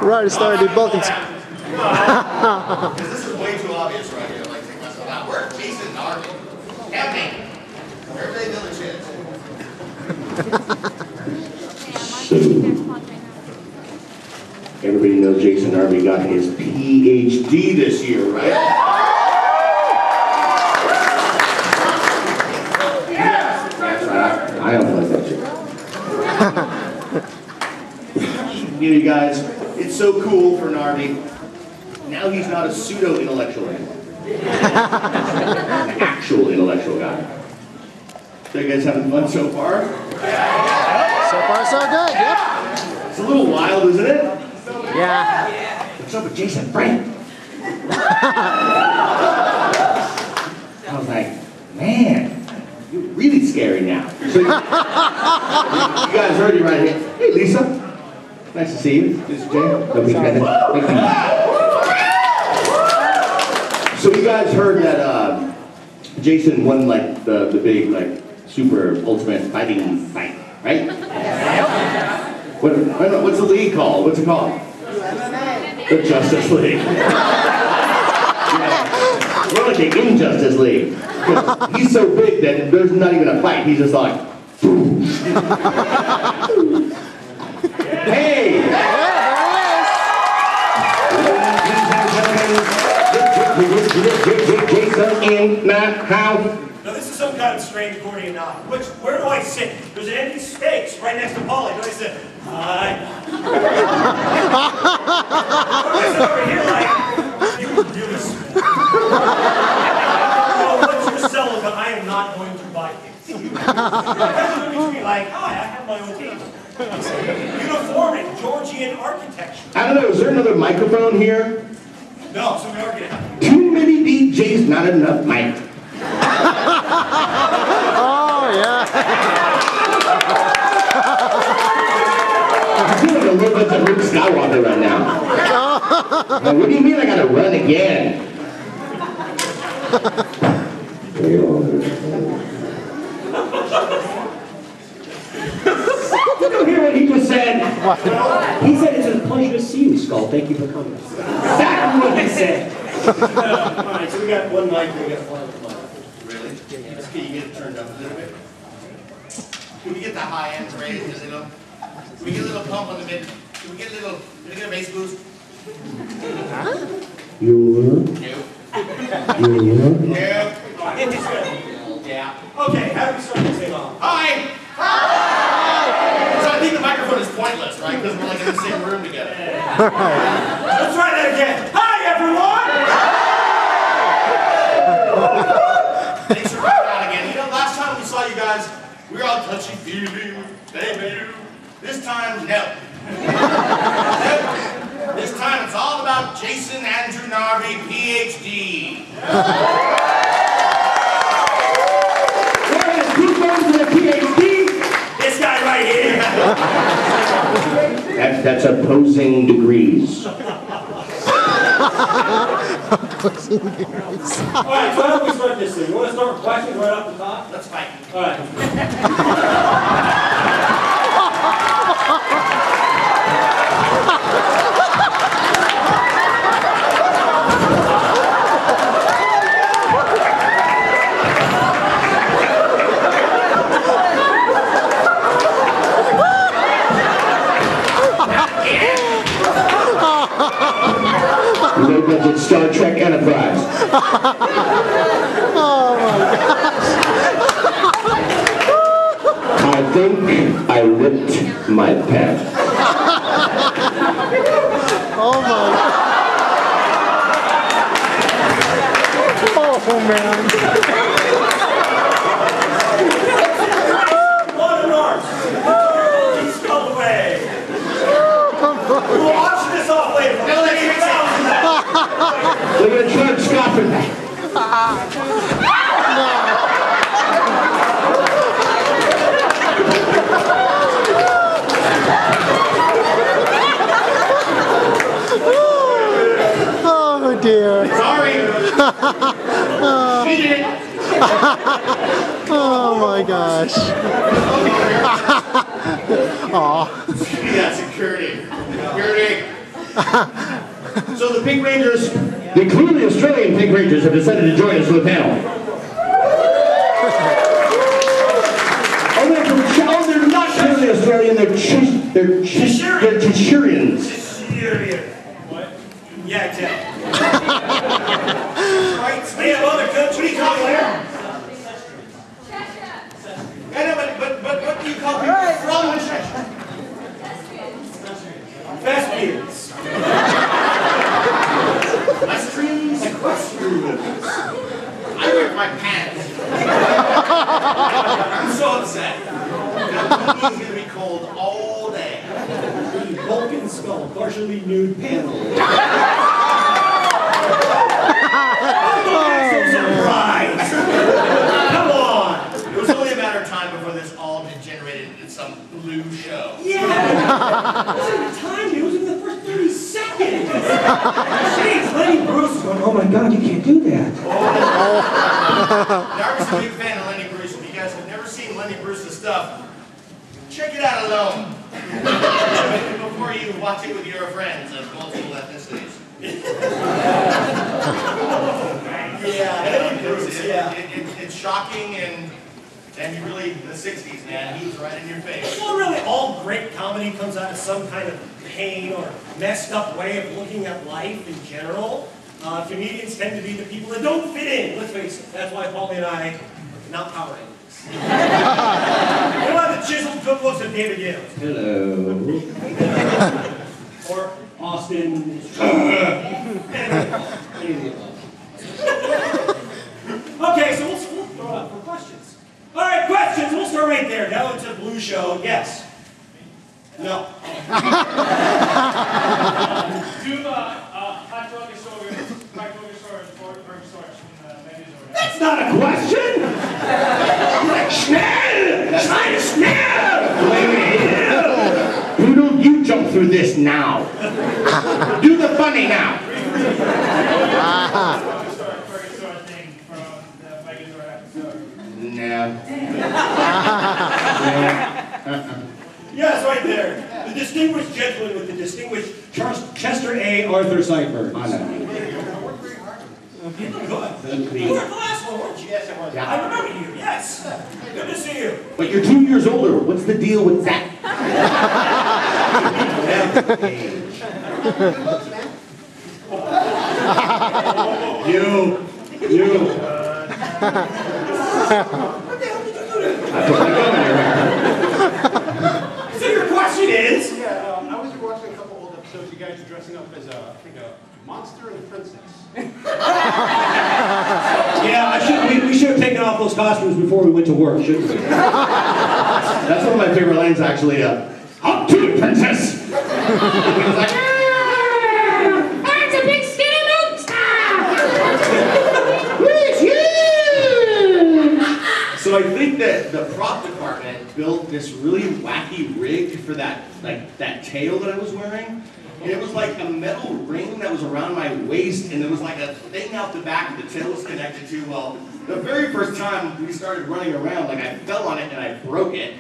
Right, started debunking. This is way too obvious right here. Like, take myself out. Where's Jason Narvy? Help me. Where's they village is? So, everybody knows Jason Narvy got his PhD this year, right? Yes! That's right. I don't like that shit. You guys, it's so cool for Narvy. Now he's not a pseudo-intellectual anymore. An actual intellectual guy. So you guys having fun so far? So far, so good, yep. It's a little wild, isn't it? Yeah. What's up with Jason, Frank? I was like, man, you're really scary now. So you guys heard you right here. Hey, Lisa. Nice to see you. This is Jay. So you guys heard that Jason won like the big like super ultimate fighting fight, right? What's the league called? What's it called? The Justice League. Yeah. We're like the Injustice League. He's so big that there's not even a fight. He's just like, hey! Jason in my house. Now this is some kind of strange accordion knot. Where do I sit? There's an empty space right next to Polly. Do I sit? Hi. Or is it over here like, you really sweet? Oh, what's your cell? But I am not going to buy things. You look at me like, hi, I have my own team. Uniforming, Georgian architecture. I don't know, is there another microphone here? No, so we are going to have Too many DJs, not enough mic. Oh, yeah. I feel like a little bit of Luke Skywalker right now. What do you mean I gotta run again? Did you hear what he just said? What? He said it's a pleasure to see you, Skull. Thank you for coming. Exactly what he said. Alright, so we got one mic, we got one mic. Really? Can you get it turned up a little bit? Can we get the high end raised a little? Can we get a little pump on the mid? Can we get a bass boost? You No. No. No. Yeah. Okay, how do we start this thing off? Hi! So I think the microphone is pointless, right? Because we're like in the same room together. Let's try that again. Hi, everyone! Thanks for coming out again. You know, last time we saw you guys, we were all touchy-feely, baby. This time, no. This time it's all about Jason Andrew Narvy, PhD. Who goes to the PhD? This guy right here. That's opposing degrees. Opposing degrees. Alright, so how do we start this thing? You want to start with questions right off the top? Let's fight. Alright. Low budget Star Trek Enterprise. Oh my gosh. I think I ripped my pen. Oh my gosh. Oh man. One and arms. He's skull away. We'll watch this off later. No, let's fix it. Look at the truck scoffing. Oh dear. Sorry. She did it. Oh my gosh. Aw. Yeah, security. Security. So the Pink Rangers, the clearly Australian Pink Rangers, have decided to join us for the panel. Oh, they're not clearly Australian, they're Chichurians. What? Yeah, exactly. Right? They have other countries. What do you call it there? I know, but what do you call people from Cheshire? Thespians. Equestrians? Equestrians. I ripped my pants. I'm so upset. That movie's gonna be cold all day. The Vulcan skull, partially nude panel. I'm so surprised. Come on. It was only a matter of time before this all degenerated into some blue show. Yeah. It wasn't even time. It was in the first 30 seconds. Jeez, Lenny Bruce is going, oh my God, you can't do that. Narvy's a big fan of Lenny Bruce. If you guys have never seen Lenny Bruce's stuff, check it out alone. Before you watch it with your friends of multiple ethnicities. It's shocking and he really, the 60s, man, he was right in your face. Well, really, all great comedy comes out of some kind of pain or messed up way of looking at life in general. Comedians tend to be the people that don't fit in, let's face it. That's why Paulie and I are not Power Rangers. We don't have the chiseled good looks of David Yales. Hello. Or Austin. Okay, so we'll throw it up for questions. All right, questions. We'll start right there. Now it's a blue show. Yes. No. Do you have hot dog stores or stores in Vegas or That's not a question! Like, schnell! Schnell! Wait. You jump through this now. Do the funny now. thing from the Vegas or episode? No. Yes, right there. The distinguished gentleman with the distinguished Chester A. Arthur Seifert. I know. You look good. You were at the last one, weren't you? Yes, I was. I remember you, yes. Good to see you. But you're 2 years older. What's the deal with that? You. What the hell did you do to So your question is? Yeah, I was watching a couple old episodes. You guys are dressing up as I think a monster and a princess. Yeah, we should have taken off those costumes before we went to work, shouldn't we? That's one of my favorite lines, actually. Up to it, princess! Like, That's a big skinny monster! it's you! So I think that the prop department built this really wacky rig for that tail that I was wearing. And it was like a metal ring that was around my waist, and there was like a thing out the back that the tail was connected to. Well, the very first time we started running around, like I fell on it and I broke it.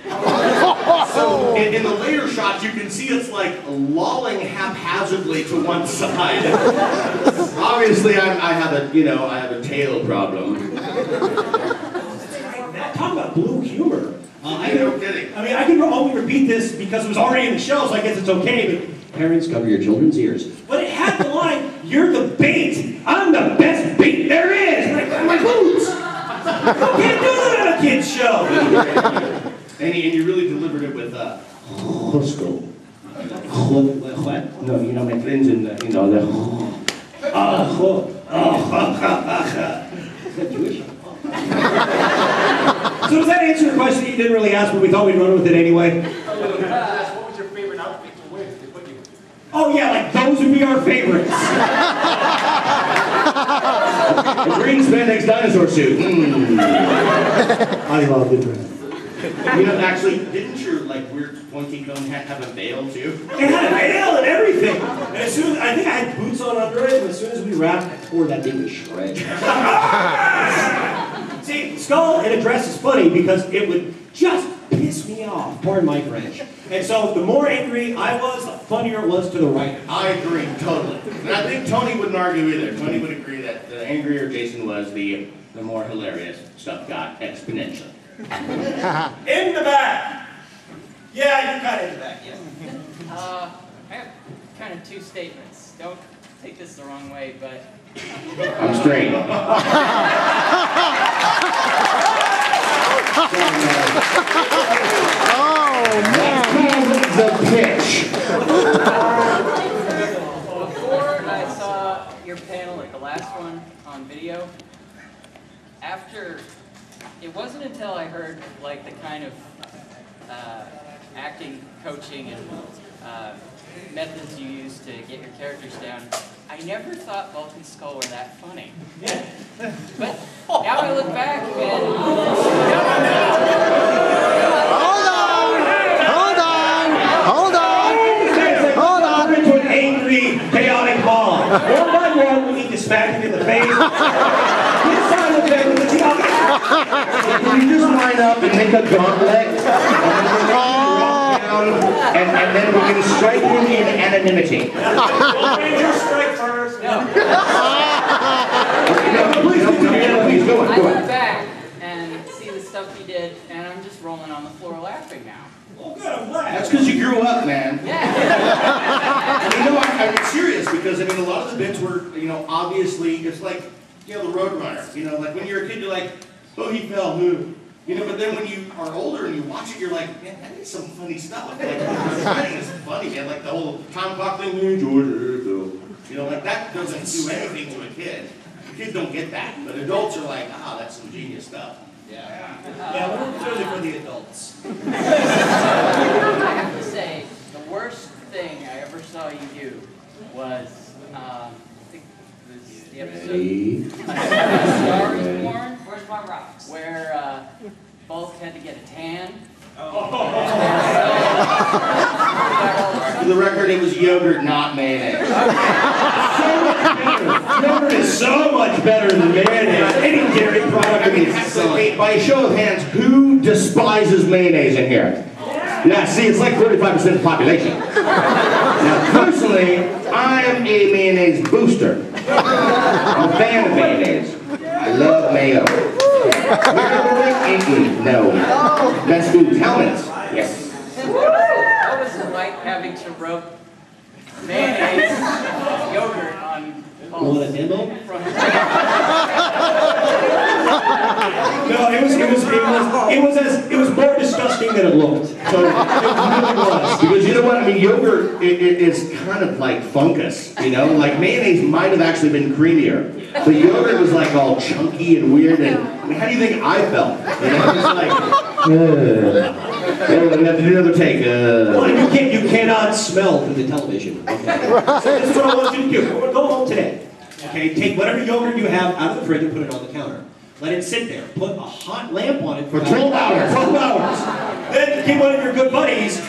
So in the later shots, you can see it's like lolling haphazardly to one side. Obviously, I have a a tail problem. Talk about blue humor. No kidding. I mean, I can only repeat this because it was already in the show, so I guess it's okay, but Parents, cover your children's ears. But it had the line, you're the bait. I'm the best bait there is. Like, my boots. You can't do that on a kid's show. And you really delivered it with Hosco. What? No, my friends in the, Is that Jewish? So does that answer your question that you didn't really ask, but we thought we'd run with it anyway? What was your favorite outfit to wear? They put you in? Oh yeah, like those would be our favorites. A green spandex dinosaur suit. I love the dress. Actually, didn't your weird pointy cone hat have a veil too? It had a veil and everything. And as soon as I think I had boots on under it, and as soon as we wrapped, I tore that thing to shreds. See, skull in a dress is funny because it would just piss me off, pardon my French. And so the more angry I was, the funnier it was to the writer. I agree, totally. And I think Tony wouldn't argue either. Tony would agree that the angrier Jason was, the more hilarious stuff got exponentially. In the back! Yeah, you're kind of in the back, yes. I have kind of two statements. Don't take this the wrong way, but... I'm straight. Oh, man. The pitch. Before I saw your panel at the last one on video, it wasn't until I heard like the kind of acting, coaching, and methods you use to get your characters down, I never thought Bulk and Skull were that funny. But now I look back and... Hold on! Into an angry, chaotic mob. One by one, we need to smack him in the face. His side of them with the other. Can you just line up and make a gauntlet? And then we can strike him in anonymity. Ranger strike first. No. Please go on. I look back and see the stuff he did, and I'm just rolling on the floor laughing now. Oh, good, I'm glad. That's because you grew up, man. Yeah. You know, I'm serious because, I mean, a lot of the bits were, you know, obviously, it's like, you know, the Roadrunner. You know, like when you're a kid, you're like, oh, he fell, who? You know, but then when you are older and you watch it, you're like, man, that is some funny stuff. Like, the writing is funny, man. Like the whole time clock thing, you know, like that doesn't do anything to a kid. Kids don't get that, but adults are like, ah, that's some genius stuff. Yeah, well, it's really for the adults. I have to say, the worst thing I ever saw you do was, I think it was the episode Star is Born, Where's My Rocks? Where Bulk had to get a tan. For the record, it was yogurt, not mayonnaise. Yogurt is so much better than mayonnaise. Any dairy product in this society. By a show of hands, who despises mayonnaise in here? Yeah, see, it's like 35% of the population. Now, personally, I'm a mayonnaise booster. I'm a fan of mayonnaise. I love mayo. No. Best foods, helmets. Yes. What was it like having to rub mayonnaise yogurt on Want a demo? from No, it was more disgusting than it looked. So it really was. Because you know what? I mean, yogurt is kind of like fungus, you know? Like mayonnaise might have actually been creamier. But yogurt was like all chunky and weird. And I mean, how do you think I felt? You know, it's like, we have to do another take. Well, you cannot smell through the television. Okay. So this is what I want you to do. We're going to go home today. Okay, take whatever yogurt you have out of the fridge and put it on the counter. Let it sit there. Put a hot lamp on it For 12 hours. 12 hours. Then get one of your good buddies.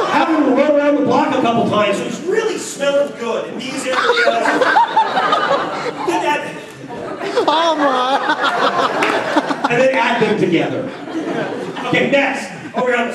Have him run around the block a couple times so it's really smelling good in these areas. Oh, my. And then add them together. Okay, next. Over on the